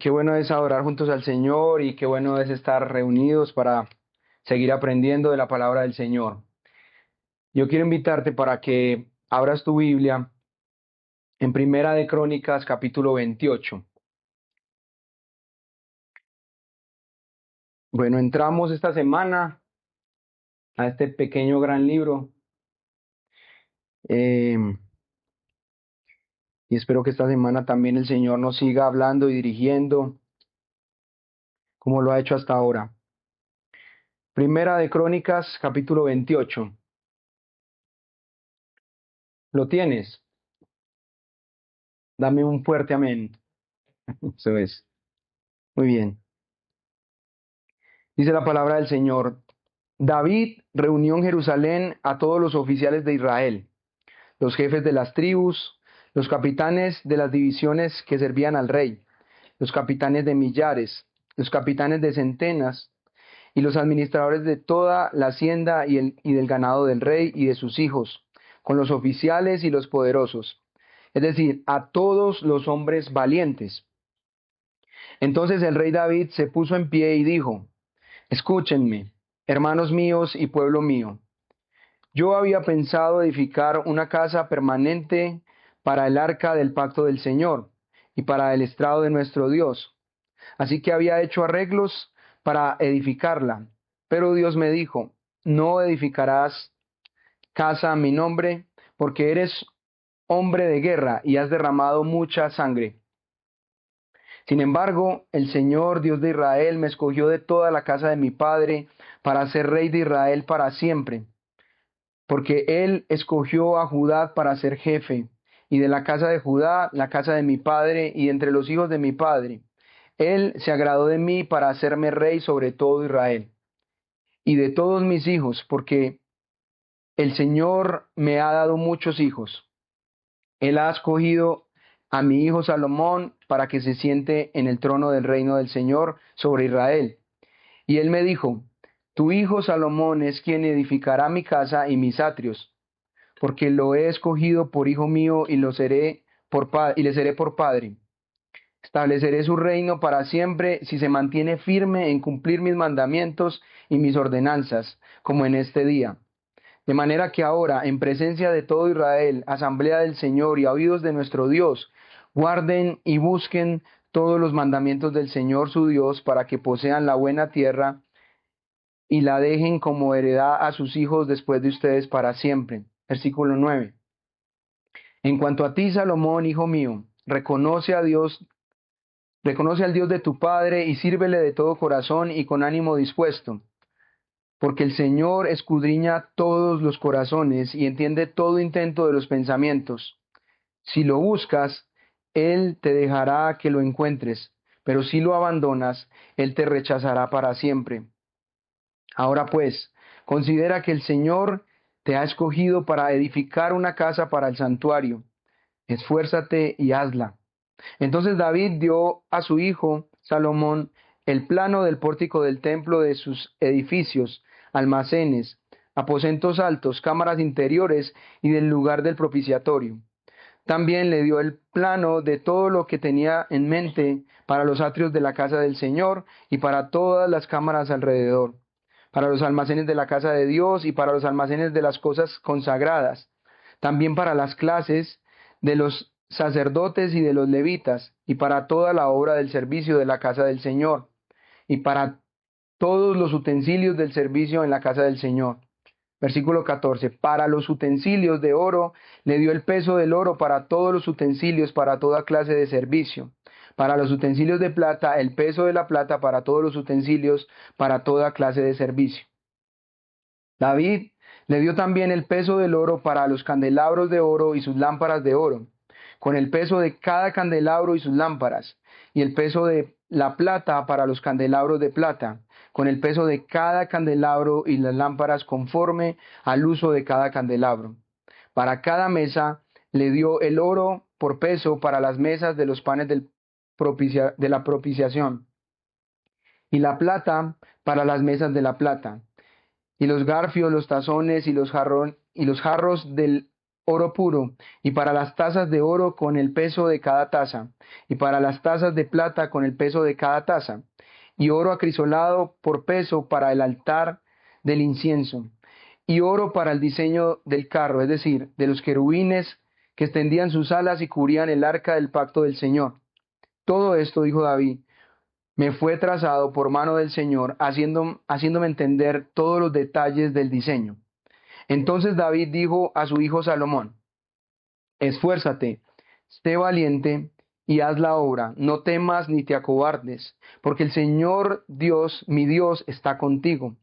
Qué bueno es adorar juntos al Señor y qué bueno es estar reunidos para seguir aprendiendo de la palabra del Señor. Yo quiero invitarte para que abras tu Biblia en Primera de Crónicas, capítulo 28. Bueno, entramos esta semana a este pequeño gran libro eh, y espero que esta semana también el Señor nos siga hablando y dirigiendo como lo ha hecho hasta ahora. Primera de Crónicas, capítulo 28. ¿Lo tienes? Dame un fuerte amén. Eso es. Muy bien. Dice la palabra del Señor. David reunió en Jerusalén a todos los oficiales de Israel, los jefes de las tribus, los capitanes de las divisiones que servían al rey, los capitanes de millares, los capitanes de centenas y los administradores de toda la hacienda y del ganado del rey y de sus hijos, con los oficiales y los poderosos, es decir, a todos los hombres valientes. Entonces el rey David se puso en pie y dijo: Escúchenme, hermanos míos y pueblo mío. Yo había pensado edificar una casa permanente para el arca del pacto del Señor y para el estrado de nuestro Dios. Así que había hecho arreglos para edificarla. Pero Dios me dijo: No edificarás casa a mi nombre, porque eres hombre de guerra y has derramado mucha sangre. Sin embargo, el Señor, Dios de Israel, me escogió de toda la casa de mi padre para ser rey de Israel para siempre, porque Él escogió a Judá para ser jefe, y de la casa de Judá, la casa de mi padre, y entre los hijos de mi padre. Él se agradó de mí para hacerme rey sobre todo Israel, y de todos mis hijos, porque el Señor me ha dado muchos hijos. Él ha escogido a mi hijo Salomón para que se siente en el trono del reino del Señor sobre Israel. Y él me dijo: Tu hijo Salomón es quien edificará mi casa y mis atrios, porque lo he escogido por hijo mío y le seré por padre. Estableceré su reino para siempre si se mantiene firme en cumplir mis mandamientos y mis ordenanzas, como en este día. De manera que ahora, en presencia de todo Israel, asamblea del Señor y a oídos de nuestro Dios, guarden y busquen todos los mandamientos del Señor su Dios para que posean la buena tierra y la dejen como heredad a sus hijos después de ustedes para siempre. Versículo 9. En cuanto a ti, Salomón, hijo mío, reconoce al Dios de tu padre y sírvele de todo corazón y con ánimo dispuesto, porque el Señor escudriña todos los corazones y entiende todo intento de los pensamientos. Si lo buscas, Él te dejará que lo encuentres, pero si lo abandonas, Él te rechazará para siempre. Ahora pues, considera que el Señor te ha escogido para edificar una casa para el santuario. Esfuérzate y hazla. Entonces David dio a su hijo Salomón el plano del pórtico del templo, de sus edificios, almacenes, aposentos altos, cámaras interiores y del lugar del propiciatorio. También le dio el plano de todo lo que tenía en mente para los atrios de la casa del Señor y para todas las cámaras alrededor, para los almacenes de la casa de Dios y para los almacenes de las cosas consagradas, también para las clases de los sacerdotes y de los levitas, y para toda la obra del servicio de la casa del Señor, y para todos los utensilios del servicio en la casa del Señor. Versículo 14. Para los utensilios de oro le dio el peso del oro para todos los utensilios, para toda clase de servicio. Para los utensilios de plata, el peso de la plata para todos los utensilios, para toda clase de servicio. David le dio también el peso del oro para los candelabros de oro y sus lámparas de oro, con el peso de cada candelabro y sus lámparas, y el peso de la plata para los candelabros de plata, con el peso de cada candelabro y las lámparas conforme al uso de cada candelabro. Para cada mesa le dio el oro por peso para las mesas de los panes de la propiciación, y la plata para las mesas de la plata, y los garfios, los tazones y los jarros oro puro, y para las tazas de oro con el peso de cada taza, y para las tazas de plata con el peso de cada taza, y oro acrisolado por peso para el altar del incienso, y oro para el diseño del carro, es decir, de los querubines que extendían sus alas y cubrían el arca del pacto del Señor. Todo esto, dijo David, me fue trazado por mano del Señor, haciéndome entender todos los detalles del diseño. Entonces David dijo a su hijo Salomón, esfuérzate, sé valiente y haz la obra, no temas ni te acobardes, porque el Señor Dios, mi Dios, está contigo.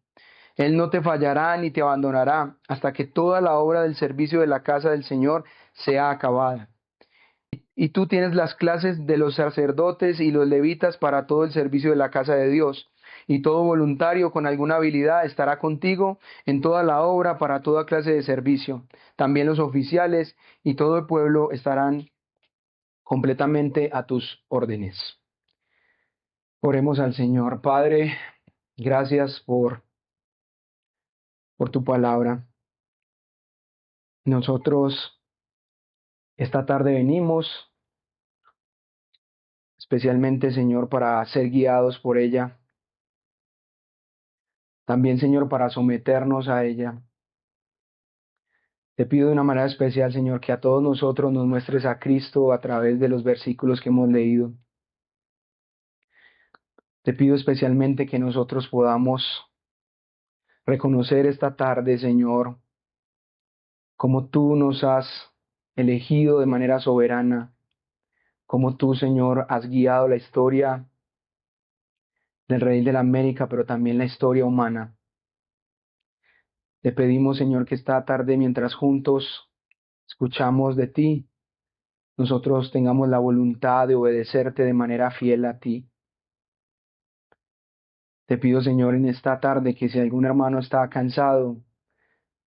Él no te fallará ni te abandonará hasta que toda la obra del servicio de la casa del Señor sea acabada. Y tú tienes las clases de los sacerdotes y los levitas para todo el servicio de la casa de Dios. Y todo voluntario con alguna habilidad estará contigo en toda la obra para toda clase de servicio. También los oficiales y todo el pueblo estarán completamente a tus órdenes. Oremos al Señor. Padre, gracias por tu palabra. Nosotros esta tarde venimos, especialmente, Señor, para ser guiados por ella. También, Señor, para someternos a ella. Te pido de una manera especial, Señor, que a todos nosotros nos muestres a Cristo a través de los versículos que hemos leído. Te pido especialmente que nosotros podamos reconocer esta tarde, Señor, como tú nos has elegido de manera soberana, como tú, Señor, has guiado la historia del Rey de la América, pero también la historia humana. Te pedimos, Señor, que esta tarde, mientras juntos escuchamos de ti, nosotros tengamos la voluntad de obedecerte de manera fiel a ti. Te pido, Señor, en esta tarde que si algún hermano está cansado,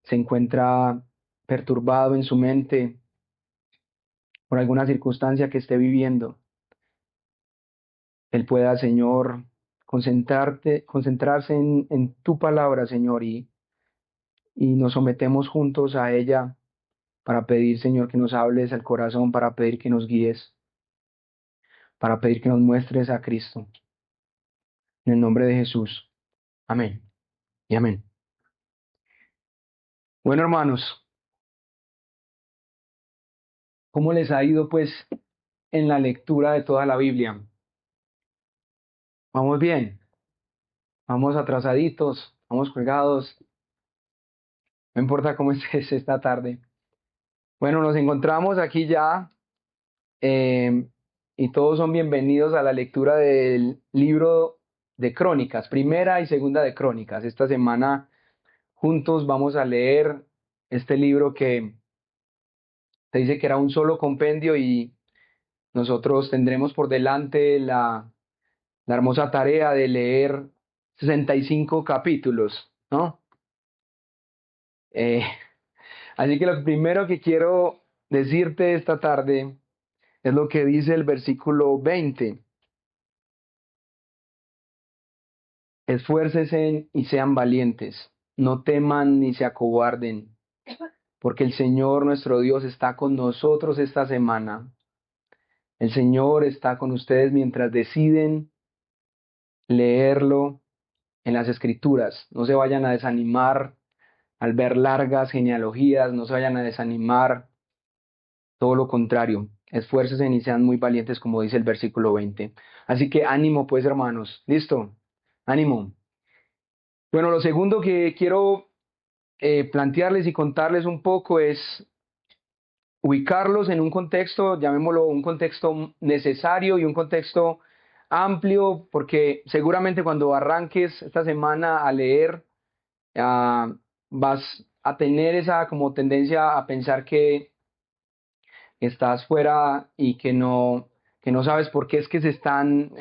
se encuentra perturbado en su mente por alguna circunstancia que esté viviendo, él pueda, Señor, concentrarse en tu palabra, Señor, y nos sometemos juntos a ella para pedir, Señor, que nos hables al corazón, para pedir que nos guíes, para pedir que nos muestres a Cristo. En el nombre de Jesús. Amén y amén. Bueno, hermanos, ¿cómo les ha ido, pues, en la lectura de toda la Biblia? Vamos bien, vamos atrasaditos, vamos colgados, no importa cómo estés esta tarde. Bueno, nos encontramos aquí ya eh, y todos son bienvenidos a la lectura del libro de Crónicas, primera y segunda de Crónicas. Esta semana juntos vamos a leer este libro que se dice que era un solo compendio y nosotros tendremos por delante la hermosa tarea de leer 65 capítulos, ¿no? Eh, Así que lo primero que quiero decirte esta tarde es lo que dice el versículo 20. Esfuércense y sean valientes, no teman ni se acobarden, porque el Señor nuestro Dios está con nosotros esta semana. El Señor está con ustedes mientras deciden leerlo en las Escrituras. No se vayan a desanimar al ver largas genealogías, no se vayan a desanimar, todo lo contrario. Esfuércense y sean muy valientes, como dice el versículo 20. Así que ánimo, pues, hermanos. ¿Listo? Ánimo. Bueno, lo segundo que quiero plantearles y contarles un poco es ubicarlos en un contexto, llamémoslo un contexto necesario y un contexto amplio, porque seguramente cuando arranques esta semana a leer, vas a tener esa como tendencia a pensar que estás fuera y que no sabes por qué es que se están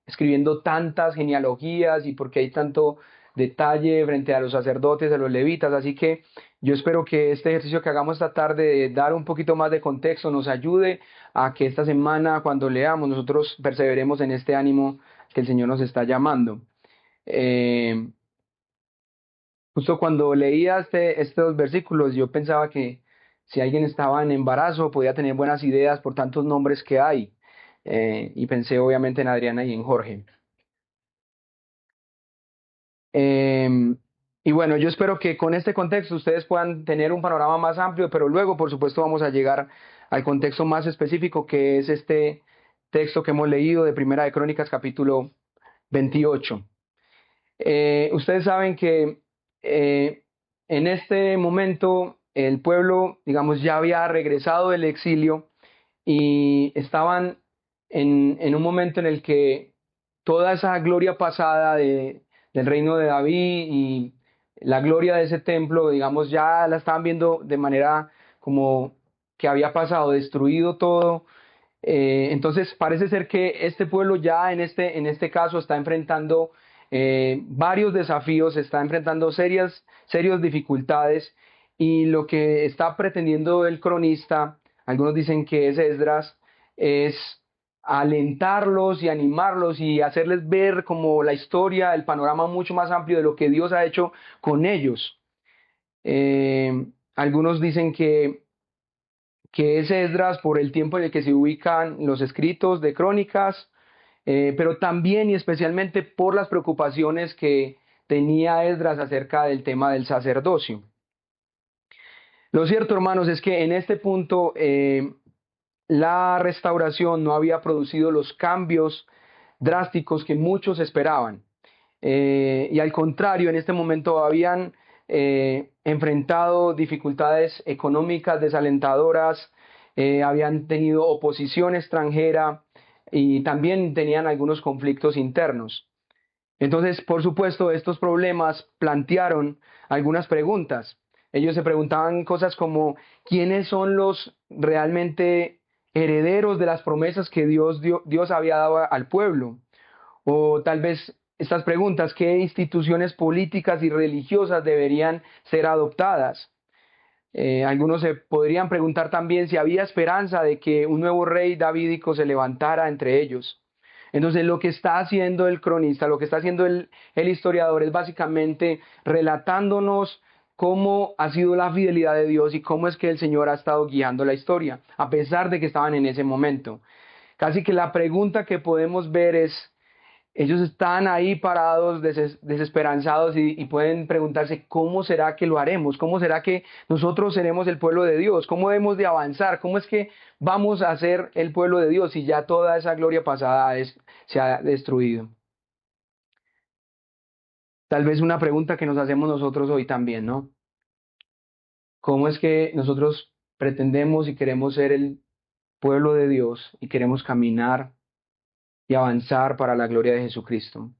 escribiendo tantas genealogías y por qué hay tanto detalle frente a los sacerdotes, a los levitas. Así que yo espero que este ejercicio que hagamos esta tarde de dar un poquito más de contexto nos ayude a que esta semana, cuando leamos, nosotros perseveremos en este ánimo que el Señor nos está llamando. Eh, Justo cuando leía estos versículos, yo pensaba que si alguien estaba en embarazo, podía tener buenas ideas por tantos nombres que hay. Y pensé obviamente en Adriana y en Jorge. Em, y bueno, yo espero que con este contexto ustedes puedan tener un panorama más amplio, pero luego, por supuesto, vamos a llegar al contexto más específico, que es este texto que hemos leído de Primera de Crónicas, capítulo 28. Ustedes saben que en este momento el pueblo, digamos, ya había regresado del exilio y estaban en un momento en el que toda esa gloria pasada del reino de David y la gloria de ese templo, digamos, ya la estaban viendo de manera como que había pasado, destruido todo. Entonces parece ser que este pueblo ya en este caso está enfrentando varios desafíos, está enfrentando serias dificultades, y lo que está pretendiendo el cronista, algunos dicen que es Esdras, es alentarlos y animarlos y hacerles ver como la historia, el panorama mucho más amplio de lo que Dios ha hecho con ellos. Algunos dicen que es Esdras por el tiempo en el que se ubican los escritos de crónicas, pero también y especialmente por las preocupaciones que tenía Esdras acerca del tema del sacerdocio. Lo cierto, hermanos, es que en este punto la restauración no había producido los cambios drásticos que muchos esperaban. Y al contrario, en este momento habían enfrentado dificultades económicas desalentadoras, habían tenido oposición extranjera y también tenían algunos conflictos internos. Entonces, por supuesto, estos problemas plantearon algunas preguntas. Ellos se preguntaban cosas como: ¿quiénes son los realmente herederos de las promesas que Dios había dado al pueblo? O tal vez estas preguntas: ¿qué instituciones políticas y religiosas deberían ser adoptadas? Algunos se podrían preguntar también si había esperanza de que un nuevo rey davídico se levantara entre ellos. Entonces, lo que está haciendo el cronista, lo que está haciendo el historiador, es básicamente relatándonos cómo ha sido la fidelidad de Dios y cómo es que el Señor ha estado guiando la historia, a pesar de que estaban en ese momento. Casi que la pregunta que podemos ver es: ellos están ahí parados, desesperanzados, y pueden preguntarse: ¿cómo será que lo haremos? ¿Cómo será que nosotros seremos el pueblo de Dios? ¿Cómo debemos de avanzar? ¿Cómo es que vamos a ser el pueblo de Dios si ya toda esa gloria pasada se ha destruido? Tal vez una pregunta que nos hacemos nosotros hoy también, ¿no? ¿Cómo es que nosotros pretendemos y queremos ser el pueblo de Dios y queremos caminar y avanzar para la gloria de Jesucristo?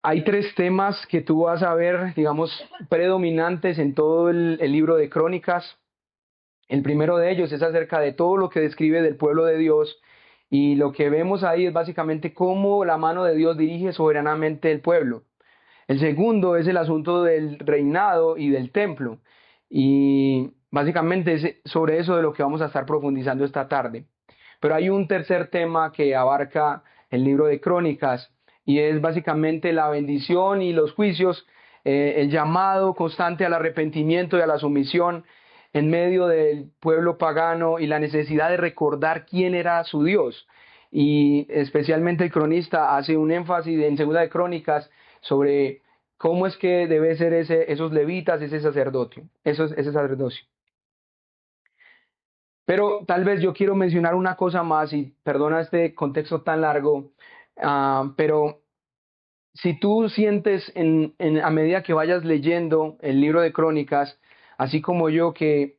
Hay tres temas que tú vas a ver, digamos, predominantes en todo el libro de Crónicas. El primero de ellos es acerca de todo lo que describe del pueblo de Dios, y lo que vemos ahí es básicamente cómo la mano de Dios dirige soberanamente el pueblo. El segundo es el asunto del reinado y del templo, y básicamente es sobre eso de lo que vamos a estar profundizando esta tarde. Pero hay un tercer tema que abarca el libro de Crónicas, y es básicamente la bendición y los juicios, el llamado constante al arrepentimiento y a la sumisión en medio del pueblo pagano, y la necesidad de recordar quién era su Dios. Y especialmente el cronista hace un énfasis en Segunda de Crónicas sobre cómo es que debe ser esos levitas, ese sacerdocio. Pero tal vez yo quiero mencionar una cosa más, y perdona este contexto tan largo, pero si tú sientes a medida que vayas leyendo el libro de Crónicas, así como yo, que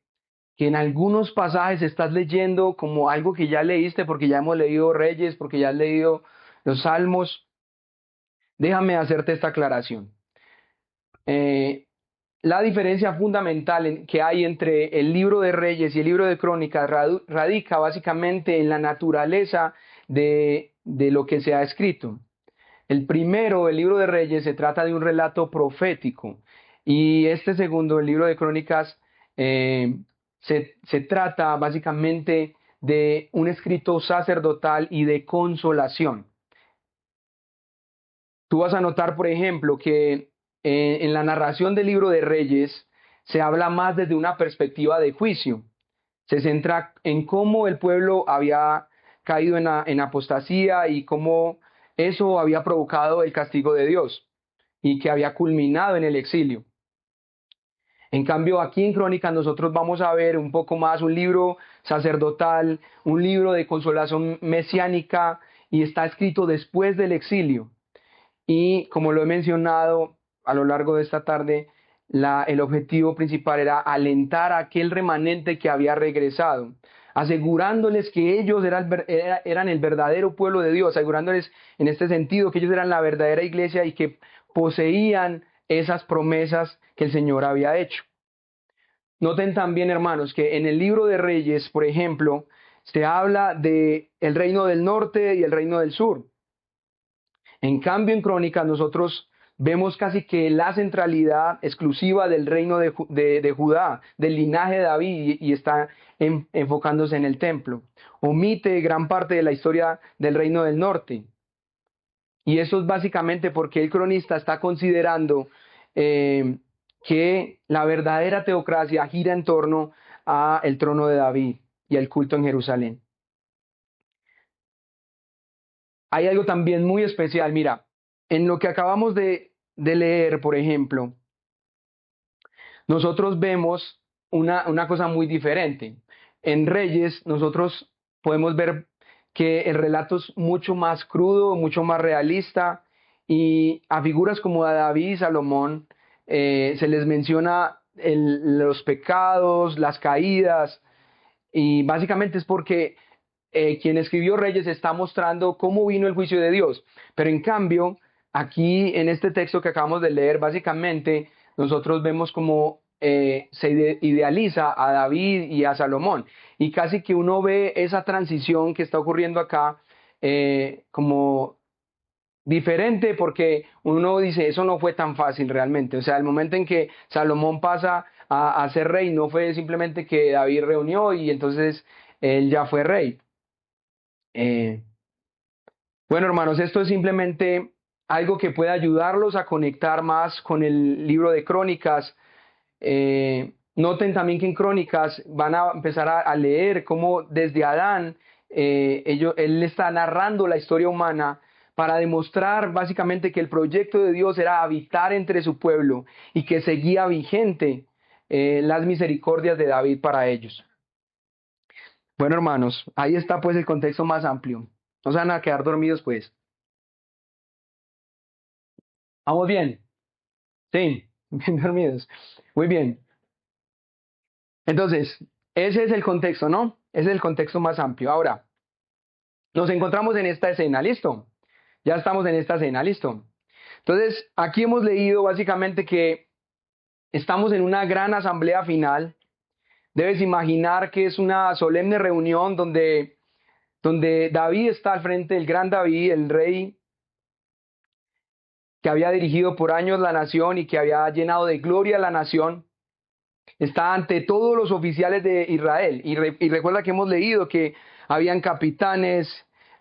en algunos pasajes estás leyendo como algo que ya leíste, porque ya hemos leído Reyes, porque ya has leído los Salmos, déjame hacerte esta aclaración. Eh, la diferencia fundamental que hay entre el libro de Reyes y el libro de Crónicas radica básicamente en la naturaleza de lo que se ha escrito. El primero, el libro de Reyes, se trata de un relato profético, y este segundo, el libro de Crónicas, se trata básicamente de un escrito sacerdotal y de consolación. Tú vas a notar, por ejemplo, que en la narración del libro de Reyes se habla más desde una perspectiva de juicio. Se centra en cómo el pueblo había caído en apostasía y cómo eso había provocado el castigo de Dios y que había culminado en el exilio. En cambio, aquí en Crónicas nosotros vamos a ver un poco más un libro sacerdotal, un libro de consolación mesiánica y está escrito después del exilio. Y como lo he mencionado a lo largo de esta tarde, el objetivo principal era alentar a aquel remanente que había regresado, asegurándoles que ellos eran el verdadero pueblo de Dios, asegurándoles en este sentido que ellos eran la verdadera iglesia y que poseían esas promesas que el Señor había hecho. Noten también, hermanos, que en el libro de Reyes, por ejemplo, se habla de el reino del norte y el reino del sur. En cambio, en Crónicas nosotros vemos casi que la centralidad exclusiva del reino de Judá, del linaje de David, y está enfocándose en el templo. Omite gran parte de la historia del reino del norte. Y eso es básicamente porque el cronista está considerando que la verdadera teocracia gira en torno al trono de David y al culto en Jerusalén. Hay algo también muy especial, mira, en lo que acabamos de leer, por ejemplo, nosotros vemos una cosa muy diferente. En Reyes nosotros podemos ver que el relato es mucho más crudo, mucho más realista y a figuras como a David y Salomón se les menciona los pecados, las caídas y básicamente es porque quien escribió Reyes está mostrando cómo vino el juicio de Dios. Pero en cambio, aquí en este texto que acabamos de leer, básicamente nosotros vemos cómo se idealiza a David y a Salomón. Y casi que uno ve esa transición que está ocurriendo acá como diferente porque uno dice, eso no fue tan fácil realmente. O sea, el momento en que Salomón pasa a ser rey no fue simplemente que David reunió y entonces él ya fue rey. Eh, bueno, hermanos, esto es simplemente algo que puede ayudarlos a conectar más con el libro de Crónicas. Noten también que en Crónicas van a empezar a leer cómo desde Adán él está narrando la historia humana para demostrar básicamente que el proyecto de Dios era habitar entre su pueblo y que seguía vigente las misericordias de David para ellos. Bueno, hermanos, ahí está pues el contexto más amplio. No se van a quedar dormidos pues. ¿Vamos bien? Sí, bien dormidos. Muy bien. Entonces, ese es el contexto, ¿no? Ese es el contexto más amplio. Ahora, nos encontramos en esta escena, ¿listo? Ya estamos en esta escena, ¿listo? Entonces, aquí hemos leído básicamente que estamos en una gran asamblea final. Debes imaginar que es una solemne reunión donde David está al frente, el gran David, el rey que había dirigido por años la nación y que había llenado de gloria a la nación. Está ante todos los oficiales de Israel. Y recuerda que hemos leído que habían capitanes,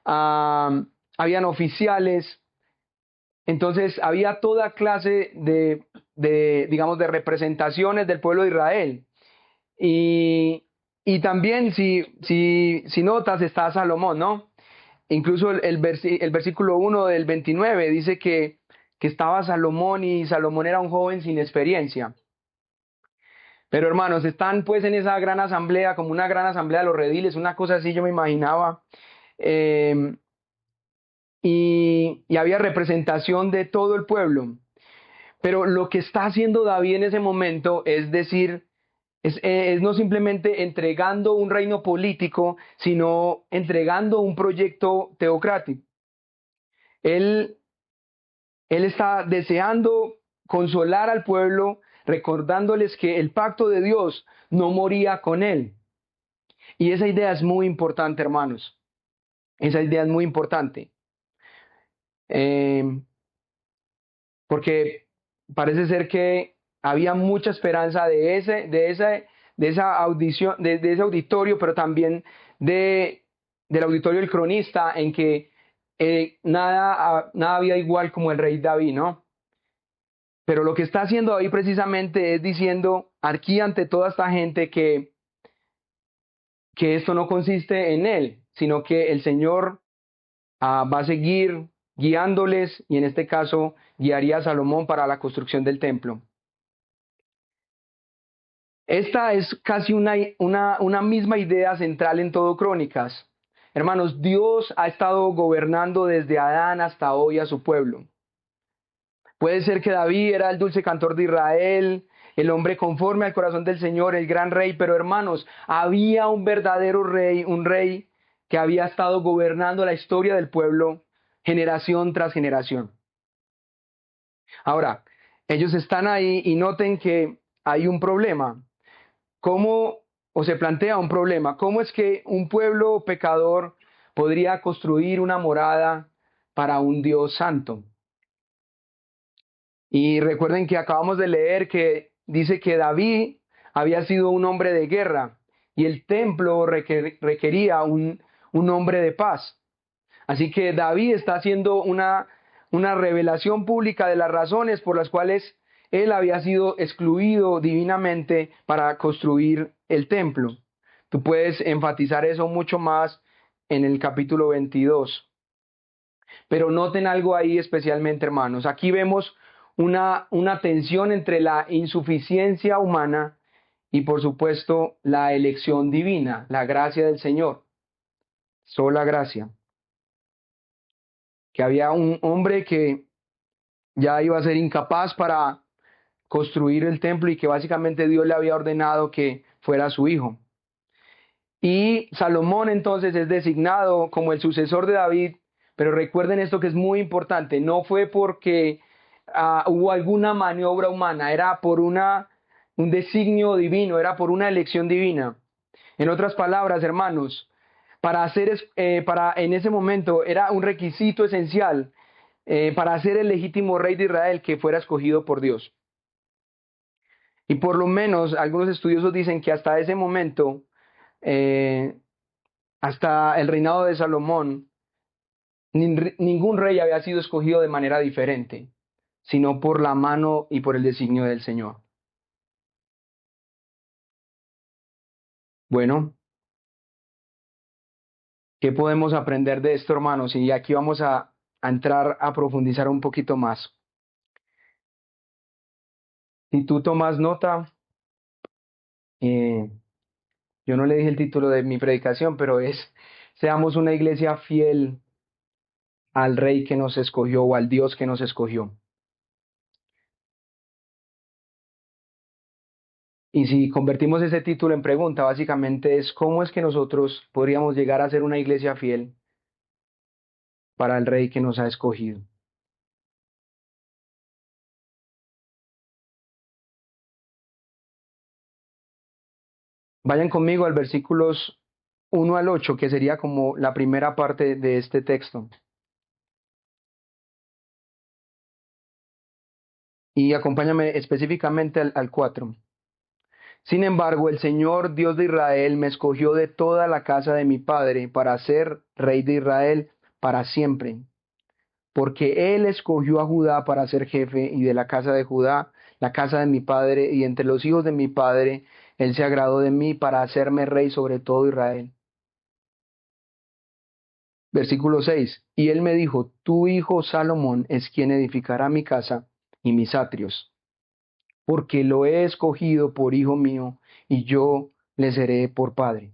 habían oficiales, entonces había toda clase digamos, de representaciones del pueblo de Israel. Y también, si notas, está Salomón, ¿no? Incluso el versículo 1 del 29 dice que estaba Salomón y Salomón era un joven sin experiencia. Pero hermanos, están pues en esa gran asamblea, como una gran asamblea de los rediles, una cosa así yo me imaginaba. eh, y había representación de todo el pueblo. Pero lo que está haciendo David en ese momento es decir, es no simplemente entregando un reino político, sino entregando un proyecto teocrático. Él, él está deseando consolar al pueblo, recordándoles que el pacto de Dios no moría con él. Y esa idea es muy importante, hermanos. Esa idea es muy importante. Eh, porque parece ser que había mucha esperanza de esa audición, de ese auditorio, pero también del auditorio del cronista, en que nada había igual como el rey David, ¿no? Pero lo que está haciendo David precisamente es diciendo aquí ante toda esta gente que esto no consiste en él, sino que el Señor va a seguir guiándoles y en este caso guiaría a Salomón para la construcción del templo. Esta es casi una misma idea central en todo Crónicas. Hermanos, Dios ha estado gobernando desde Adán hasta hoy a su pueblo. Puede ser que David era el dulce cantor de Israel, el hombre conforme al corazón del Señor, el gran rey, pero hermanos, había un verdadero rey, un rey que había estado gobernando la historia del pueblo generación tras generación. Ahora, ellos están ahí y noten que hay un problema. ¿Cómo, o se plantea un problema? ¿Cómo es que un pueblo pecador podría construir una morada para un Dios santo? Y recuerden que acabamos de leer que dice que David había sido un hombre de guerra y el templo requería un hombre de paz. Así que David está haciendo una revelación pública de las razones por las cuales él había sido excluido divinamente para construir el templo. Tú puedes enfatizar eso mucho más en el capítulo 22. Pero noten algo ahí especialmente, hermanos. Aquí vemos una tensión entre la insuficiencia humana y, por supuesto, la elección divina, la gracia del Señor. Sola gracia. Que había un hombre que ya iba a ser incapaz para construir el templo y que básicamente Dios le había ordenado que fuera su hijo. Y Salomón entonces es designado como el sucesor de David, pero recuerden esto que es muy importante, no fue porque hubo alguna maniobra humana, era por un designio divino, era por una elección divina. En otras palabras, hermanos, para en ese momento era un requisito esencial para ser el legítimo rey de Israel que fuera escogido por Dios. Y por lo menos algunos estudiosos dicen que hasta ese momento, hasta el reinado de Salomón, ningún rey había sido escogido de manera diferente, sino por la mano y por el designio del Señor. Bueno, ¿qué podemos aprender de esto, hermanos? Y aquí vamos a entrar a profundizar un poquito más. Si tú tomas nota, eh, yo no le dije el título de mi predicación, pero es Seamos una iglesia fiel al Rey que nos escogió o al Dios que nos escogió. Y si convertimos ese título en pregunta, básicamente es ¿cómo es que nosotros podríamos llegar a ser una iglesia fiel para el Rey que nos ha escogido? Vayan conmigo al versículos 1 al 8, que sería como la primera parte de este texto. Y acompáñame específicamente al 4. Sin embargo, el Señor Dios de Israel me escogió de toda la casa de mi padre para ser rey de Israel para siempre, porque Él escogió a Judá para ser jefe y de la casa de Judá, la casa de mi padre, y entre los hijos de mi padre, Él se agradó de mí para hacerme rey sobre todo Israel. Versículo 6. Y Él me dijo, tu hijo Salomón es quien edificará mi casa y mis atrios, porque lo he escogido por hijo mío y yo le seré por padre.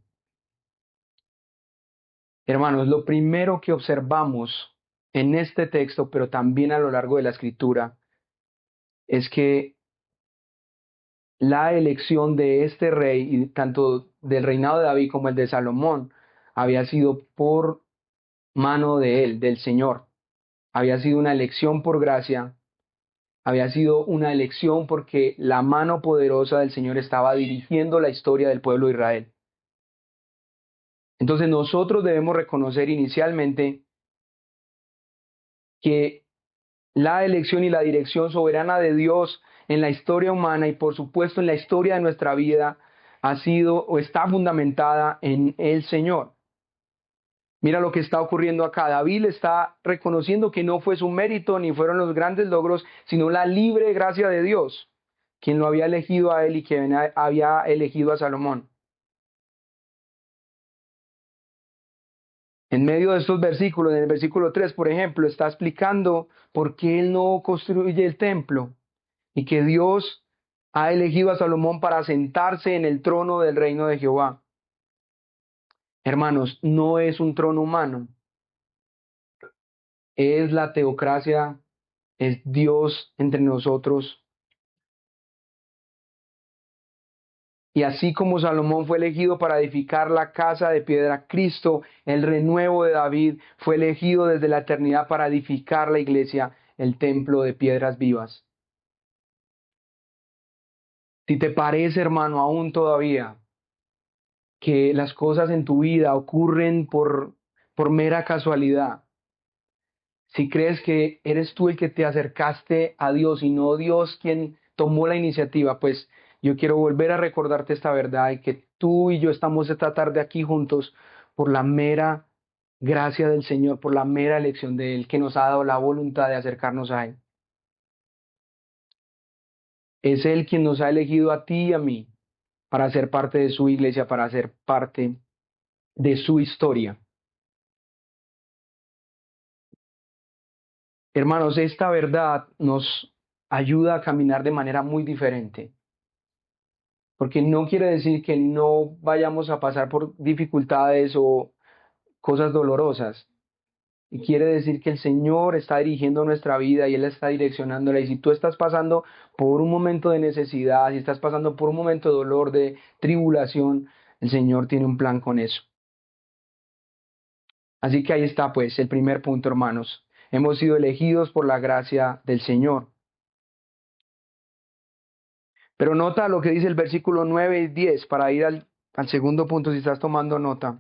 Hermanos, lo primero que observamos en este texto, pero también a lo largo de la escritura, es que la elección de este rey, y tanto del reinado de David como el de Salomón, había sido por mano de él, del Señor. Había sido una elección por gracia, había sido una elección porque la mano poderosa del Señor estaba dirigiendo la historia del pueblo de Israel. Entonces nosotros debemos reconocer inicialmente que la elección y la dirección soberana de Dios en la historia humana y por supuesto en la historia de nuestra vida ha sido o está fundamentada en el Señor. Mira lo que está ocurriendo acá. David le está reconociendo que no fue su mérito ni fueron los grandes logros, sino la libre gracia de Dios, quien lo había elegido a él y quien había elegido a Salomón. En medio de estos versículos, en el versículo 3, por ejemplo, está explicando por qué él no construye el templo y que Dios ha elegido a Salomón para sentarse en el trono del reino de Jehová. Hermanos, no es un trono humano, es la teocracia, es Dios entre nosotros. Y así como Salomón fue elegido para edificar la casa de piedra, Cristo, el renuevo de David, fue elegido desde la eternidad para edificar la iglesia, el templo de piedras vivas. Si te parece, hermano, aún todavía que las cosas en tu vida ocurren por mera casualidad, si crees que eres tú el que te acercaste a Dios y no Dios quien tomó la iniciativa, pues yo quiero volver a recordarte esta verdad y que tú y yo estamos esta tarde aquí juntos por la mera gracia del Señor, por la mera elección de Él, que nos ha dado la voluntad de acercarnos a Él. Es Él quien nos ha elegido a ti y a mí para ser parte de su iglesia, para ser parte de su historia. Hermanos, esta verdad nos ayuda a caminar de manera muy diferente, porque no quiere decir que no vayamos a pasar por dificultades o cosas dolorosas. Y quiere decir que el Señor está dirigiendo nuestra vida y Él está direccionándola. Y si tú estás pasando por un momento de necesidad, si estás pasando por un momento de dolor, de tribulación, el Señor tiene un plan con eso. Así que ahí está pues el primer punto, hermanos. Hemos sido elegidos por la gracia del Señor. Pero nota lo que dice el versículo 9 y 10 para ir al segundo punto si estás tomando nota.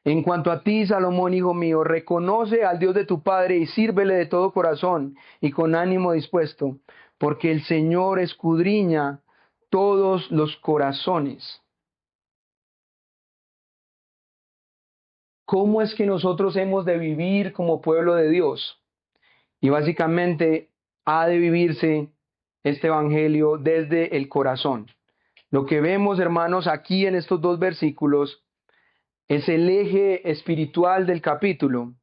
En cuanto a ti, Salomón, hijo mío, reconoce al Dios de tu Padre y sírvele de todo corazón y con ánimo dispuesto, porque el Señor escudriña todos los corazones. ¿Cómo es que nosotros hemos de vivir como pueblo de Dios? Y básicamente ha de vivirse este evangelio desde el corazón. Lo que vemos, hermanos, aquí en estos dos versículos es el eje espiritual del capítulo.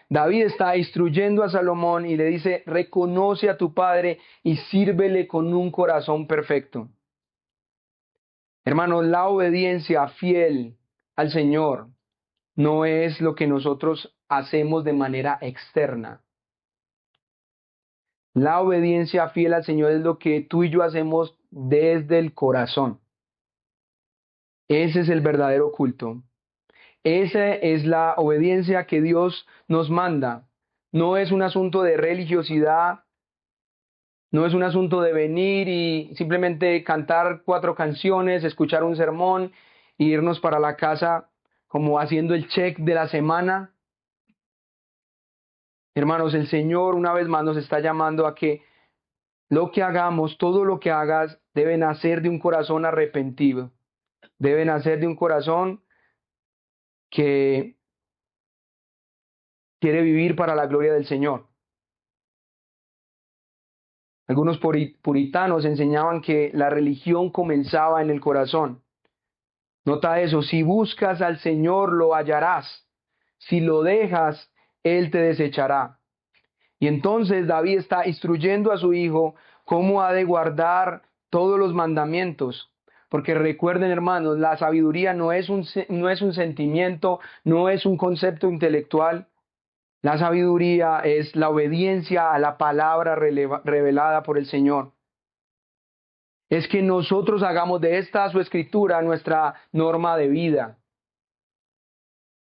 David está instruyendo a Salomón y le dice, reconoce a tu padre y sírvele con un corazón perfecto. Hermanos, la obediencia fiel al Señor no es lo que nosotros hacemos de manera externa. La obediencia fiel al Señor es lo que tú y yo hacemos desde el corazón. Ese es el verdadero culto. Esa es la obediencia que Dios nos manda. No es un asunto de religiosidad, no es un asunto de venir y simplemente cantar 4 canciones, escuchar un sermón e irnos para la casa como haciendo el check de la semana. Hermanos, el Señor una vez más nos está llamando a que lo que hagamos, todo lo que hagas, debe nacer de un corazón arrepentido, debe nacer de un corazón que quiere vivir para la gloria del Señor. Algunos puritanos enseñaban que la religión comenzaba en el corazón. Nota eso, si buscas al Señor lo hallarás, si lo dejas, Él te desechará. Y entonces David está instruyendo a su hijo cómo ha de guardar todos los mandamientos. Porque recuerden, hermanos, la sabiduría no es un sentimiento, no es un concepto intelectual. La sabiduría es la obediencia a la palabra revelada por el Señor. Es que nosotros hagamos de esta su escritura nuestra norma de vida.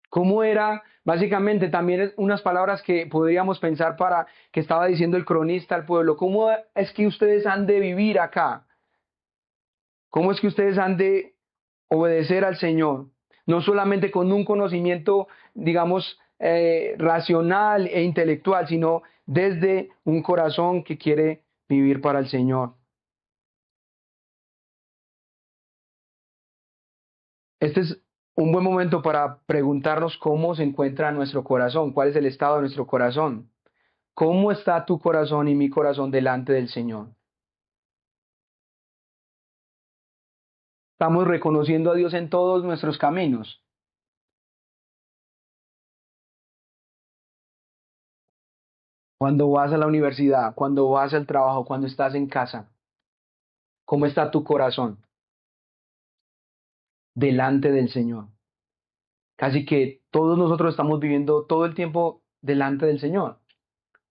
¿Cómo era? Básicamente también unas palabras que podríamos pensar para que estaba diciendo el cronista al pueblo. ¿Cómo es que ustedes han de vivir acá? ¿Cómo es que ustedes han de obedecer al Señor? No solamente con un conocimiento, digamos, racional e intelectual, sino desde un corazón que quiere vivir para el Señor. Este es un buen momento para preguntarnos cómo se encuentra nuestro corazón, cuál es el estado de nuestro corazón. ¿Cómo está tu corazón y mi corazón delante del Señor? ¿Estamos reconociendo a Dios en todos nuestros caminos? Cuando vas a la universidad, cuando vas al trabajo, cuando estás en casa, ¿cómo está tu corazón delante del Señor? Casi que todos nosotros estamos viviendo todo el tiempo delante del Señor.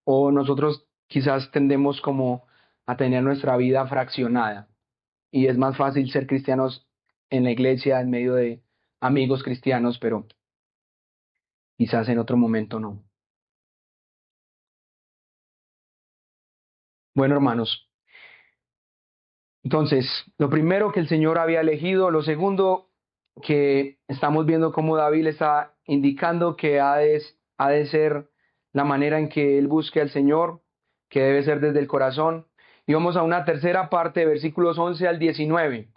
O nosotros quizás tendemos como a tener nuestra vida fraccionada y es más fácil ser cristianos en la iglesia en medio de amigos cristianos, pero quizás en otro momento no. Bueno, hermanos, entonces, lo primero que el Señor había elegido, lo segundo que estamos viendo cómo David le está indicando que ha de ser la manera en que él busque al Señor, que debe ser desde el corazón. Y vamos a una tercera parte, versículos 11 al 19.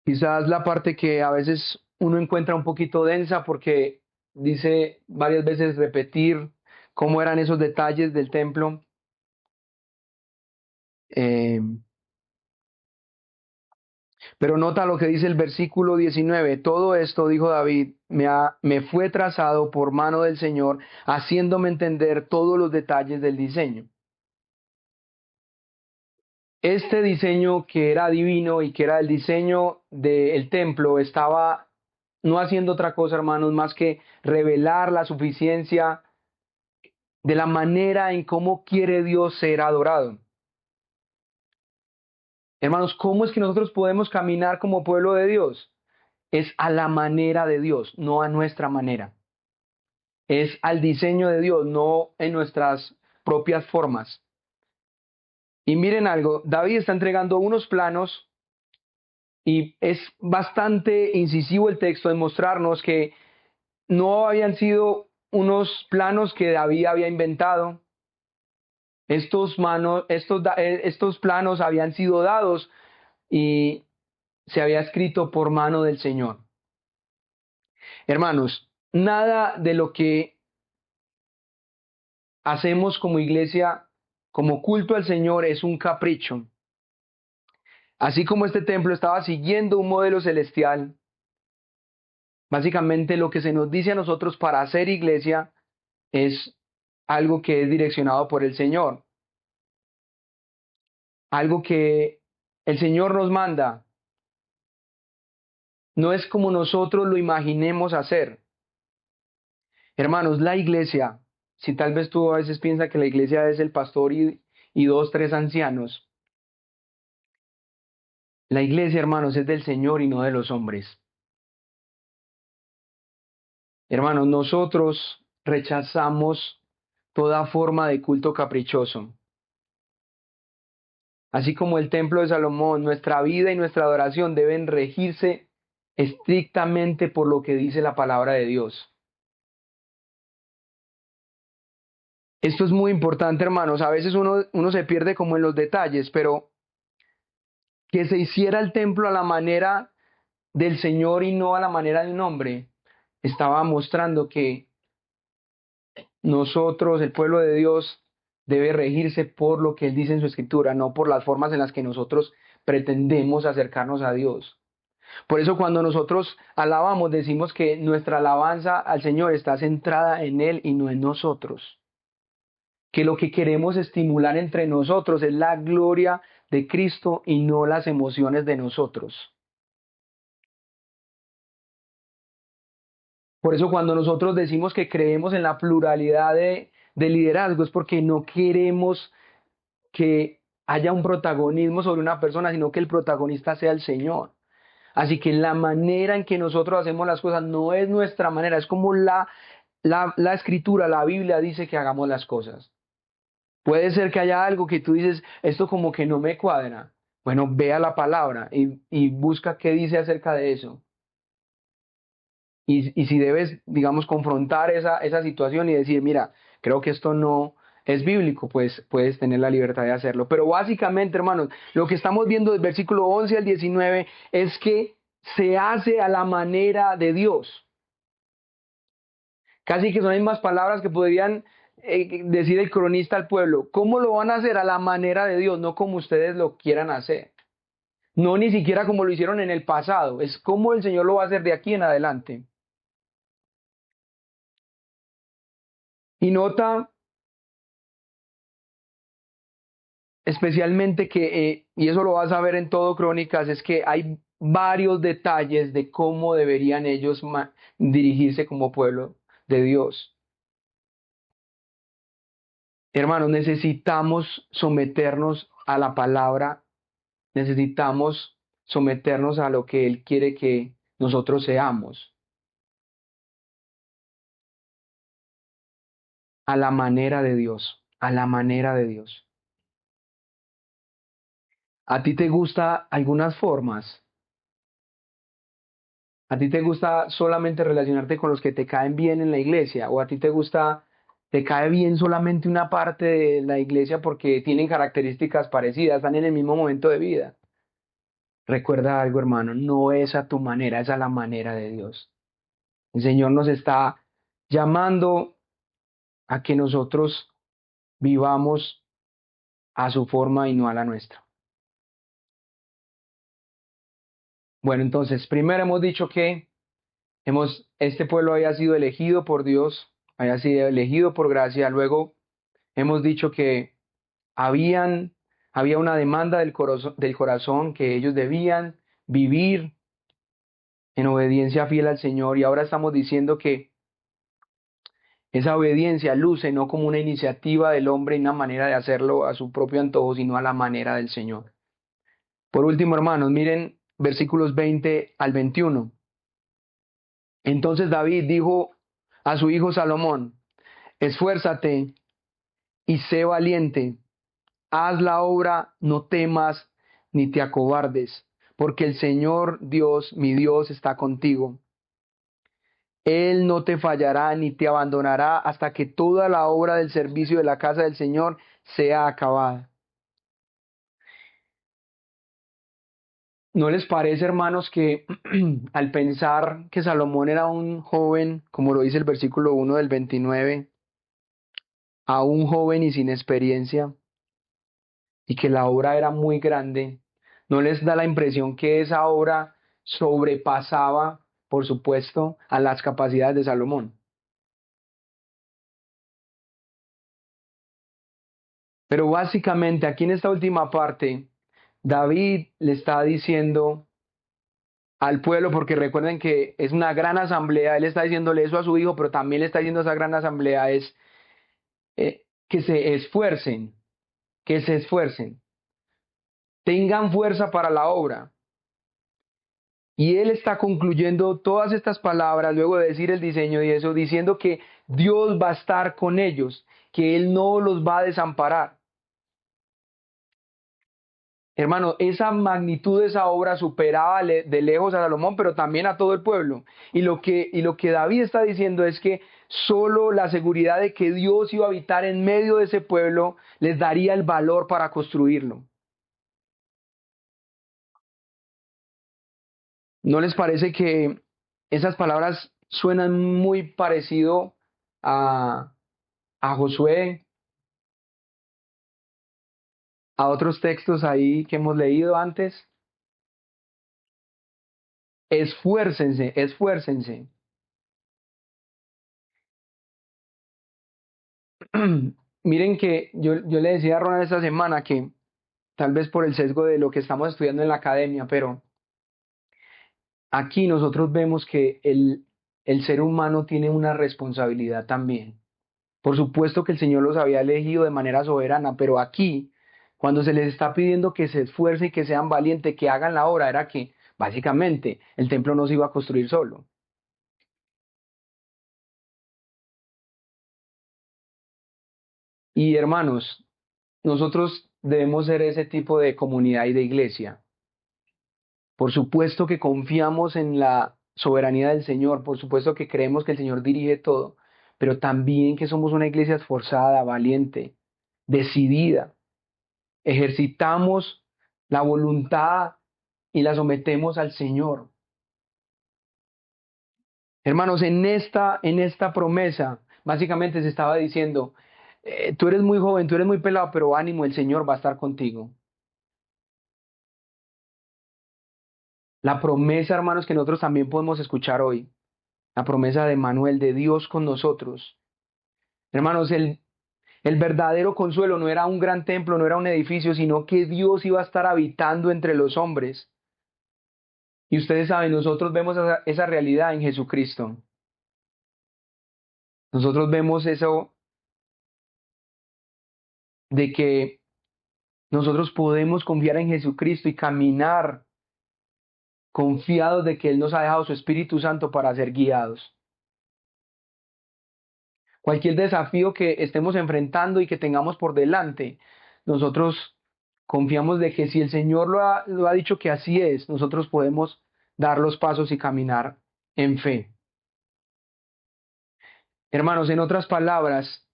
Quizás la parte que a veces uno encuentra un poquito densa porque dice varias veces repetir cómo eran esos detalles del templo. Eh, pero nota lo que dice el versículo 19. Todo esto, dijo David, me fue trazado por mano del Señor, haciéndome entender todos los detalles del diseño. Este diseño que era divino y que era el diseño del templo estaba no haciendo otra cosa, hermanos, más que revelar la suficiencia de la manera en cómo quiere Dios ser adorado. Hermanos, ¿cómo es que nosotros podemos caminar como pueblo de Dios? Es a la manera de Dios, no a nuestra manera. Es al diseño de Dios, no en nuestras propias formas. Y miren algo, David está entregando unos planos y es bastante incisivo el texto en mostrarnos que no habían sido unos planos que David había inventado. Estos planos habían sido dados y se había escrito por mano del Señor. Hermanos, nada de lo que hacemos como iglesia, como culto al Señor, es un capricho. Así como este templo estaba siguiendo un modelo celestial, básicamente lo que se nos dice a nosotros para hacer iglesia es algo que es direccionado por el Señor, algo que el Señor nos manda, no es como nosotros lo imaginemos hacer. Hermanos, la iglesia, si tal vez tú a veces piensas que la iglesia es el pastor y dos, tres ancianos, la iglesia, hermanos, es del Señor y no de los hombres. Hermanos, nosotros rechazamos toda forma de culto caprichoso. Así como el templo de Salomón, nuestra vida y nuestra adoración deben regirse estrictamente por lo que dice la palabra de Dios. Esto es muy importante, hermanos. A veces uno se pierde como en los detalles, pero que se hiciera el templo a la manera del Señor y no a la manera de un hombre, estaba mostrando que nosotros, el pueblo de Dios, debe regirse por lo que Él dice en su escritura, no por las formas en las que nosotros pretendemos acercarnos a Dios. Por eso cuando nosotros alabamos, decimos que nuestra alabanza al Señor está centrada en Él y no en nosotros. Que lo que queremos estimular entre nosotros es la gloria de Cristo y no las emociones de nosotros. Por eso cuando nosotros decimos que creemos en la pluralidad de liderazgo es porque no queremos que haya un protagonismo sobre una persona, sino que el protagonista sea el Señor. Así que la manera en que nosotros hacemos las cosas no es nuestra manera, es como la escritura, la Biblia dice que hagamos las cosas. Puede ser que haya algo que tú dices, esto como que no me cuadra. Bueno, vea la palabra y busca qué dice acerca de eso. Y si debes, digamos, confrontar esa situación y decir, mira, creo que esto no, es bíblico, pues puedes tener la libertad de hacerlo. Pero básicamente, hermanos, lo que estamos viendo del versículo 11 al 19 es que se hace a la manera de Dios. Casi que son las mismas palabras que podrían decir el cronista al pueblo. ¿Cómo lo van a hacer? A la manera de Dios, no como ustedes lo quieran hacer. No ni siquiera como lo hicieron en el pasado. Es como el Señor lo va a hacer de aquí en adelante. Y nota especialmente que, y eso lo vas a ver en todo Crónicas, es que hay varios detalles de cómo deberían ellos dirigirse como pueblo de Dios. Hermanos, necesitamos someternos a la palabra, necesitamos someternos a lo que Él quiere que nosotros seamos, a la manera de Dios, a la manera de Dios. ¿A ti te gusta algunas formas? ¿A ti te gusta solamente relacionarte con los que te caen bien en la iglesia? ¿O a ti te cae bien solamente una parte de la iglesia porque tienen características parecidas, están en el mismo momento de vida? Recuerda algo, hermano, no es a tu manera, es a la manera de Dios. El Señor nos está llamando a que nosotros vivamos a su forma y no a la nuestra. Bueno, entonces, primero hemos dicho que este pueblo había sido elegido por Dios, había sido elegido por gracia. Luego hemos dicho que había una demanda del corazón que ellos debían vivir en obediencia fiel al Señor. Y ahora estamos diciendo que esa obediencia luce no como una iniciativa del hombre y una manera de hacerlo a su propio antojo, sino a la manera del Señor. Por último, hermanos, miren versículos 20 al 21. Entonces David dijo a su hijo Salomón: esfuérzate y sé valiente, haz la obra, no temas ni te acobardes, porque el Señor Dios, mi Dios, está contigo. Él no te fallará ni te abandonará hasta que toda la obra del servicio de la casa del Señor sea acabada. ¿No les parece, hermanos, que al pensar que Salomón era un joven, como lo dice el versículo 1 del 29, a un joven y sin experiencia, y que la obra era muy grande, ¿no les da la impresión que esa obra sobrepasaba, por supuesto, a las capacidades de Salomón? Pero básicamente aquí en esta última parte, David le está diciendo al pueblo, porque recuerden que es una gran asamblea, él está diciéndole eso a su hijo, pero también le está diciendo a esa gran asamblea es que se esfuercen, que se esfuercen, tengan fuerza para la obra. Y él está concluyendo todas estas palabras, luego de decir el diseño y eso, diciendo que Dios va a estar con ellos, que Él no los va a desamparar. Hermano, esa magnitud de esa obra superaba de lejos a Salomón, pero también a todo el pueblo. Y lo que David está diciendo es que solo la seguridad de que Dios iba a habitar en medio de ese pueblo les daría el valor para construirlo. ¿No les parece que esas palabras suenan muy parecido a Josué, a otros textos ahí que hemos leído antes? Esfuércense, esfuércense. Miren que yo le decía a Ronald esta semana que tal vez por el sesgo de lo que estamos estudiando en la academia, pero aquí nosotros vemos que el ser humano tiene una responsabilidad también. Por supuesto que el Señor los había elegido de manera soberana, pero aquí, cuando se les está pidiendo que se esfuercen y que sean valientes, que hagan la obra, era que básicamente el templo no se iba a construir solo. Y hermanos, nosotros debemos ser ese tipo de comunidad y de iglesia. Por supuesto que confiamos en la soberanía del Señor, por supuesto que creemos que el Señor dirige todo, pero también que somos una iglesia esforzada, valiente, decidida. Ejercitamos la voluntad y la sometemos al Señor. Hermanos, en esta promesa, básicamente se estaba diciendo, tú eres muy joven, tú eres muy pelado, pero ánimo, el Señor va a estar contigo. La promesa, hermanos, que nosotros también podemos escuchar hoy, la promesa de Manuel, de Dios con nosotros. Hermanos, el verdadero consuelo no era un gran templo, no era un edificio, sino que Dios iba a estar habitando entre los hombres. Y ustedes saben, nosotros vemos esa realidad en Jesucristo. Nosotros vemos eso de que nosotros podemos confiar en Jesucristo y caminar confiados de que Él nos ha dejado su Espíritu Santo para ser guiados. Cualquier desafío que estemos enfrentando y que tengamos por delante, nosotros confiamos de que si el Señor lo ha dicho que así es, nosotros podemos dar los pasos y caminar en fe. Hermanos, en otras palabras,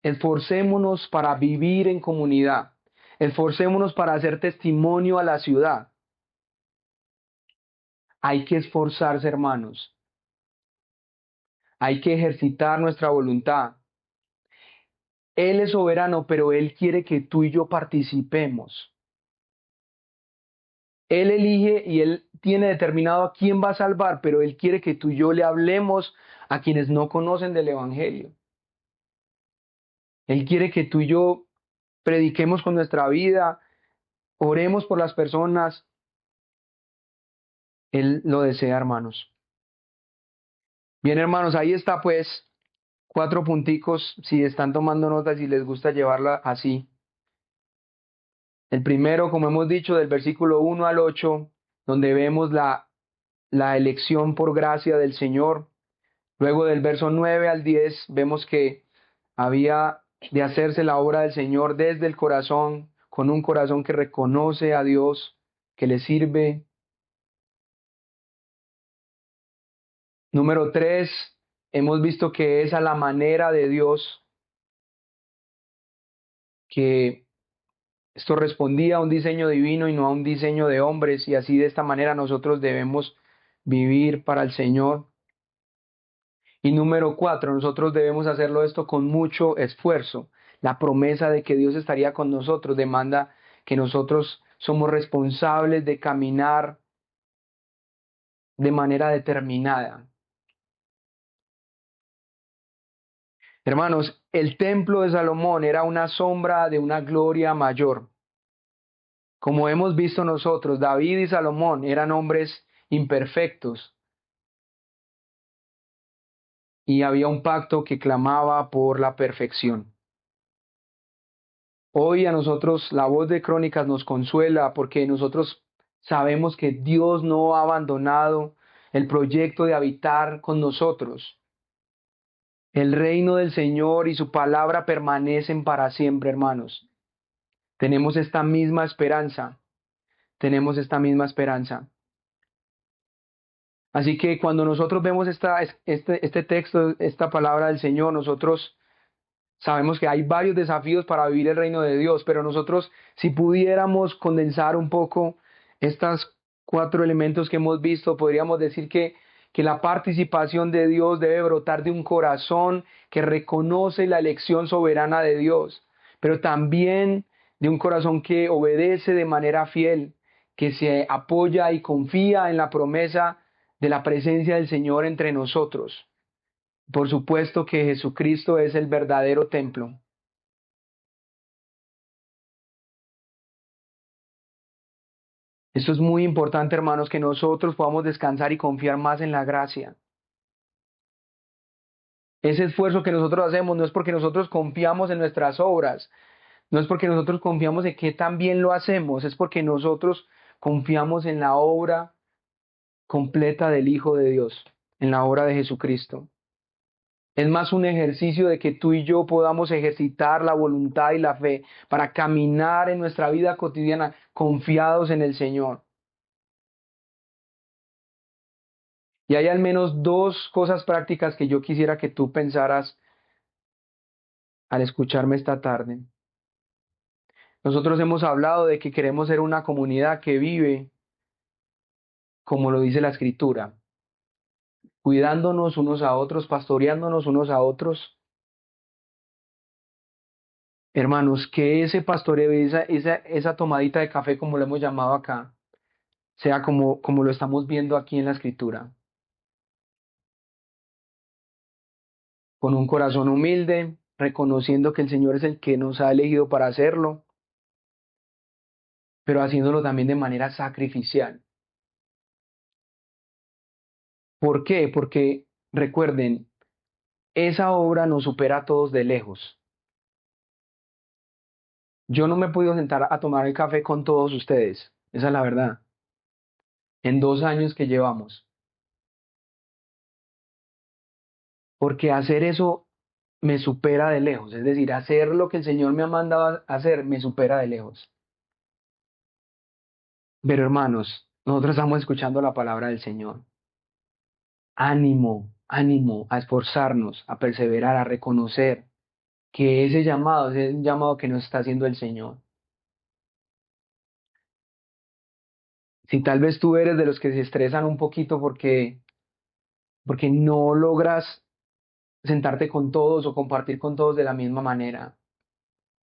esforcémonos para vivir en comunidad, esforcémonos para hacer testimonio a la ciudad. Hay que esforzarse, hermanos, hay que ejercitar nuestra voluntad. Él es soberano, pero Él quiere que tú y yo participemos. Él elige y Él tiene determinado a quién va a salvar, pero Él quiere que tú y yo le hablemos a quienes no conocen del Evangelio. Él quiere que tú y yo prediquemos con nuestra vida, oremos por las personas. Él lo desea, hermanos. Bien, hermanos, ahí está pues 4 punticos, si están tomando notas y les gusta llevarla así. El primero, como hemos dicho, del versículo 1 al 8, donde vemos la elección por gracia del Señor. Luego del verso 9 al 10 vemos que había de hacerse la obra del Señor desde el corazón, con un corazón que reconoce a Dios, que le sirve. Número 3, hemos visto que es a la manera de Dios, que esto respondía a un diseño divino y no a un diseño de hombres, y así de esta manera nosotros debemos vivir para el Señor. Y número 4, nosotros debemos hacerlo esto con mucho esfuerzo. La promesa de que Dios estaría con nosotros demanda que nosotros somos responsables de caminar de manera determinada. Hermanos, el templo de Salomón era una sombra de una gloria mayor. Como hemos visto nosotros, David y Salomón eran hombres imperfectos y había un pacto que clamaba por la perfección. Hoy a nosotros la voz de Crónicas nos consuela porque nosotros sabemos que Dios no ha abandonado el proyecto de habitar con nosotros. El reino del Señor y su palabra permanecen para siempre, hermanos. Tenemos esta misma esperanza, tenemos esta misma esperanza. Así que cuando nosotros vemos este texto, esta palabra del Señor, nosotros sabemos que hay varios desafíos para vivir el reino de Dios, pero nosotros, si pudiéramos condensar un poco estos 4 elementos que hemos visto, podríamos decir que la participación de Dios debe brotar de un corazón que reconoce la elección soberana de Dios, pero también de un corazón que obedece de manera fiel, que se apoya y confía en la promesa de la presencia del Señor entre nosotros. Por supuesto que Jesucristo es el verdadero templo. Esto es muy importante, hermanos, que nosotros podamos descansar y confiar más en la gracia. Ese esfuerzo que nosotros hacemos no es porque nosotros confiamos en nuestras obras, no es porque nosotros confiamos en que tan bien lo hacemos, es porque nosotros confiamos en la obra completa del Hijo de Dios, en la obra de Jesucristo. Es más un ejercicio de que tú y yo podamos ejercitar la voluntad y la fe para caminar en nuestra vida cotidiana confiados en el Señor. Y hay al menos dos cosas prácticas que yo quisiera que tú pensaras al escucharme esta tarde. Nosotros hemos hablado de que queremos ser una comunidad que vive como lo dice la Escritura, cuidándonos unos a otros, pastoreándonos unos a otros. Hermanos, que ese pastoreo, esa tomadita de café, como lo hemos llamado acá, sea como lo estamos viendo aquí en la Escritura, con un corazón humilde, reconociendo que el Señor es el que nos ha elegido para hacerlo, pero haciéndolo también de manera sacrificial. ¿Por qué? Porque recuerden, esa obra nos supera a todos de lejos. Yo no me he podido sentar a tomar el café con todos ustedes, esa es la verdad, en 2 años que llevamos, porque hacer eso me supera de lejos, es decir, hacer lo que el Señor me ha mandado a hacer me supera de lejos. Pero hermanos, nosotros estamos escuchando la palabra del Señor. Ánimo, ánimo a esforzarnos, a perseverar, a reconocer que ese llamado es un llamado que nos está haciendo el Señor. Si tal vez tú eres de los que se estresan un poquito porque no logras sentarte con todos o compartir con todos de la misma manera,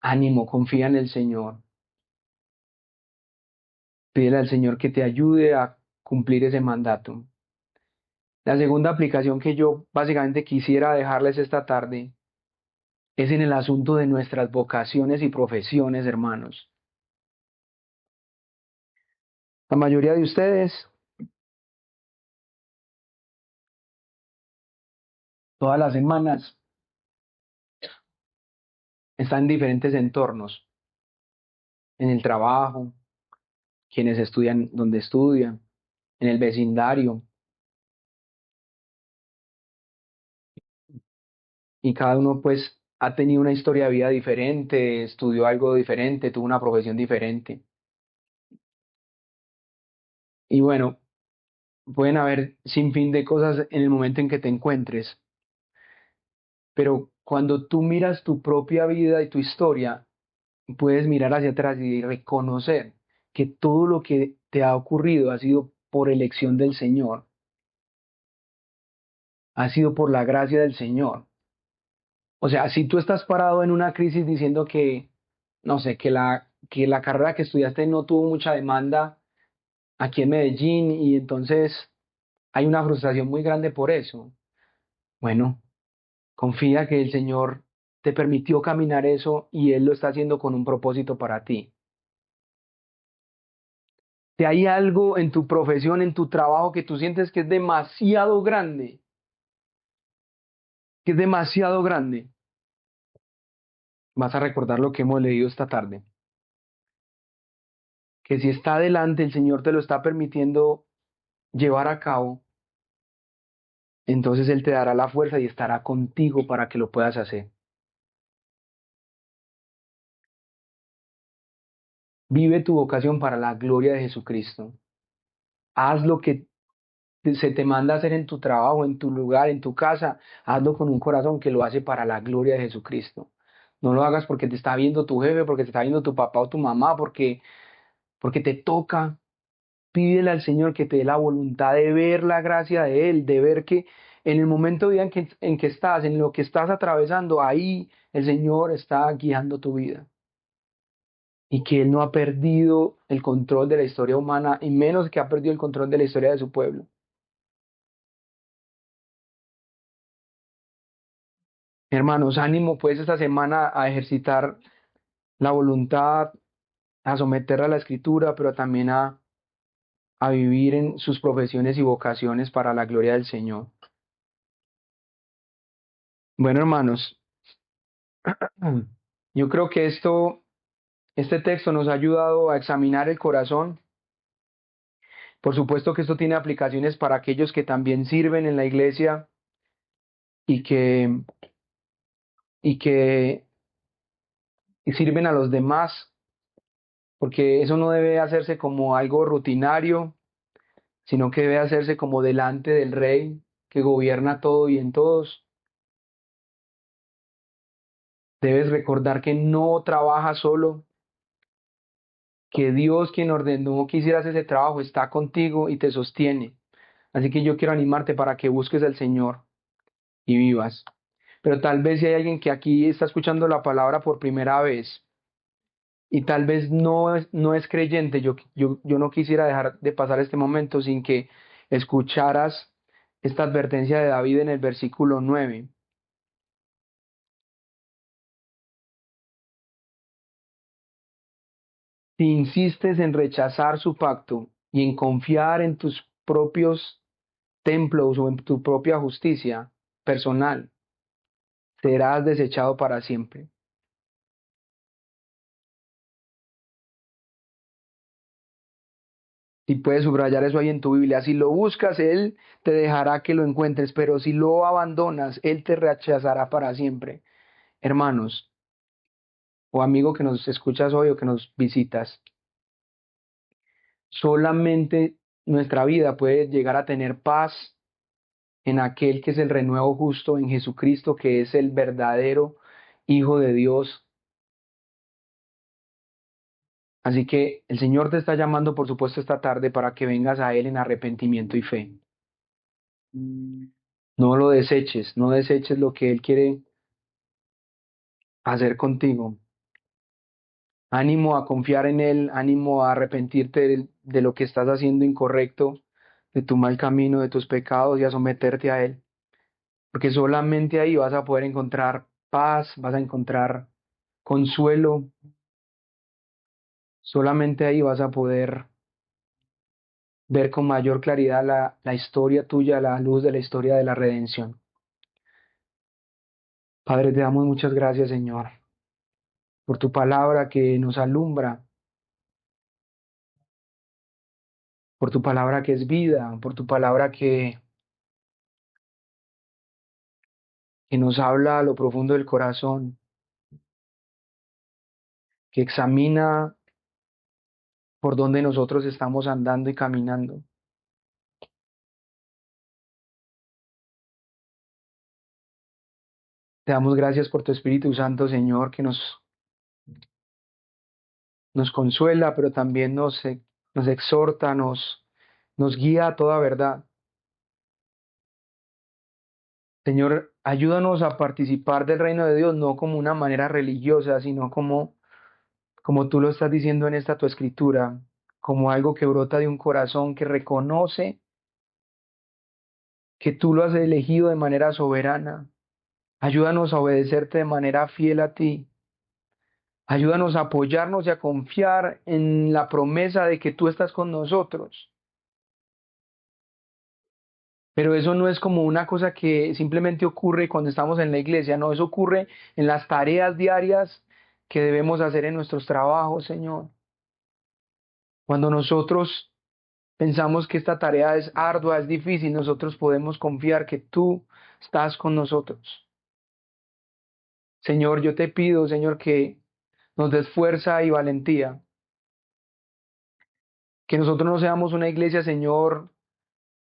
ánimo, confía en el Señor. Pídele al Señor que te ayude a cumplir ese mandato. La segunda aplicación que yo básicamente quisiera dejarles esta tarde es en el asunto de nuestras vocaciones y profesiones, hermanos. La mayoría de ustedes, todas las semanas, están en diferentes entornos, en el trabajo, quienes estudian donde estudian, en el vecindario, y cada uno pues ha tenido una historia de vida diferente, estudió algo diferente, tuvo una profesión diferente. Y bueno, pueden haber sin fin de cosas en el momento en que te encuentres, pero cuando tú miras tu propia vida y tu historia, puedes mirar hacia atrás y reconocer que todo lo que te ha ocurrido ha sido por elección del Señor, ha sido por la gracia del Señor. O sea, si tú estás parado en una crisis diciendo que, no sé, que la carrera que estudiaste no tuvo mucha demanda aquí en Medellín y entonces hay una frustración muy grande por eso, bueno, confía que el Señor te permitió caminar eso y Él lo está haciendo con un propósito para ti. Si hay algo en tu profesión, en tu trabajo que tú sientes que es demasiado grande, que es demasiado grande, vas a recordar lo que hemos leído esta tarde, que si está adelante, el Señor te lo está permitiendo llevar a cabo, entonces Él te dará la fuerza y estará contigo para que lo puedas hacer. Vive tu vocación para la gloria de Jesucristo. Haz lo que se te manda a hacer en tu trabajo, en tu lugar, en tu casa. Hazlo con un corazón que lo hace para la gloria de Jesucristo. No lo hagas porque te está viendo tu jefe, porque te está viendo tu papá o tu mamá, porque te toca. Pídele al Señor que te dé la voluntad de ver la gracia de Él, de ver que en el momento de vida en que estás, en lo que estás atravesando, ahí el Señor está guiando tu vida. Y que Él no ha perdido el control de la historia humana, y menos que ha perdido el control de la historia de su pueblo. Hermanos, ánimo pues esta semana a ejercitar la voluntad, a someterla a la escritura, pero también a vivir en sus profesiones y vocaciones para la gloria del Señor. Bueno, hermanos, yo creo que este texto nos ha ayudado a examinar el corazón. Por supuesto que esto tiene aplicaciones para aquellos que también sirven en la iglesia y y que sirven a los demás, porque eso no debe hacerse como algo rutinario, sino que debe hacerse como delante del Rey que gobierna todo y en todos. Debes recordar que no trabajas solo, que Dios, quien ordenó que hicieras ese trabajo, está contigo y te sostiene. Así que yo quiero animarte para que busques al Señor y vivas. Pero tal vez si hay alguien que aquí está escuchando la palabra por primera vez y tal vez no es creyente, yo no quisiera dejar de pasar este momento sin que escucharas esta advertencia de David en el versículo 9. Si insistes en rechazar su pacto y en confiar en tus propios templos o en tu propia justicia personal, serás desechado para siempre. Si puedes subrayar eso ahí en tu Biblia, si lo buscas, Él te dejará que lo encuentres, pero si lo abandonas, Él te rechazará para siempre. Hermanos o amigo que nos escuchas hoy o que nos visitas, solamente nuestra vida puede llegar a tener paz en aquel que es el renuevo justo, en Jesucristo, que es el verdadero Hijo de Dios. Así que el Señor te está llamando, por supuesto, esta tarde para que vengas a Él en arrepentimiento y fe. No lo deseches, no deseches lo que Él quiere hacer contigo. Ánimo a confiar en Él, ánimo a arrepentirte de lo que estás haciendo incorrecto, de tu mal camino, de tus pecados y a someterte a Él. Porque solamente ahí vas a poder encontrar paz, vas a encontrar consuelo, solamente ahí vas a poder ver con mayor claridad la historia tuya, la luz de la historia de la redención. Padre, te damos muchas gracias, Señor, por tu palabra que nos alumbra, por tu palabra que es vida, por tu palabra que nos habla a lo profundo del corazón, que examina por dónde nosotros estamos andando y caminando. Te damos gracias por tu Espíritu Santo, Señor, que nos consuela, pero también nos exhorta, nos guía a toda verdad. Señor, ayúdanos a participar del reino de Dios, no como una manera religiosa, sino como tú lo estás diciendo en esta tu escritura, como algo que brota de un corazón que reconoce que tú lo has elegido de manera soberana. Ayúdanos a obedecerte de manera fiel a ti. Ayúdanos a apoyarnos y a confiar en la promesa de que tú estás con nosotros. Pero eso no es como una cosa que simplemente ocurre cuando estamos en la iglesia, no, eso ocurre en las tareas diarias que debemos hacer en nuestros trabajos, Señor. Cuando nosotros pensamos que esta tarea es ardua, es difícil, nosotros podemos confiar que tú estás con nosotros. Señor, yo te pido, Señor, que nos des fuerza y valentía, que nosotros no seamos una iglesia, Señor,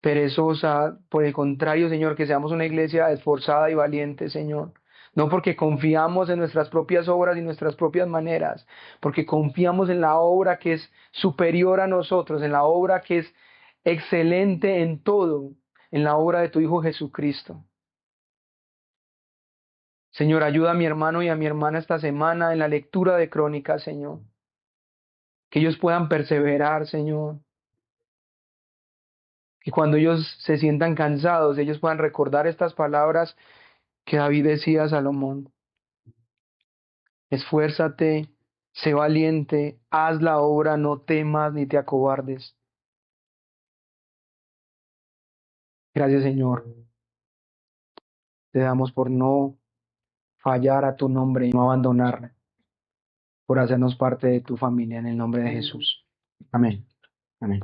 perezosa, por el contrario, Señor, que seamos una iglesia esforzada y valiente, Señor. No porque confiamos en nuestras propias obras y nuestras propias maneras, porque confiamos en la obra que es superior a nosotros, en la obra que es excelente en todo, en la obra de tu Hijo Jesucristo. Señor, ayuda a mi hermano y a mi hermana esta semana en la lectura de Crónicas, Señor. Que ellos puedan perseverar, Señor. Que cuando ellos se sientan cansados, ellos puedan recordar estas palabras que David decía a Salomón. Esfuérzate, sé valiente, haz la obra, no temas ni te acobardes. Gracias, Señor. Te damos por no fallar a tu nombre y no abandonarla, por hacernos parte de tu familia en el nombre de Jesús. Amén. Amén.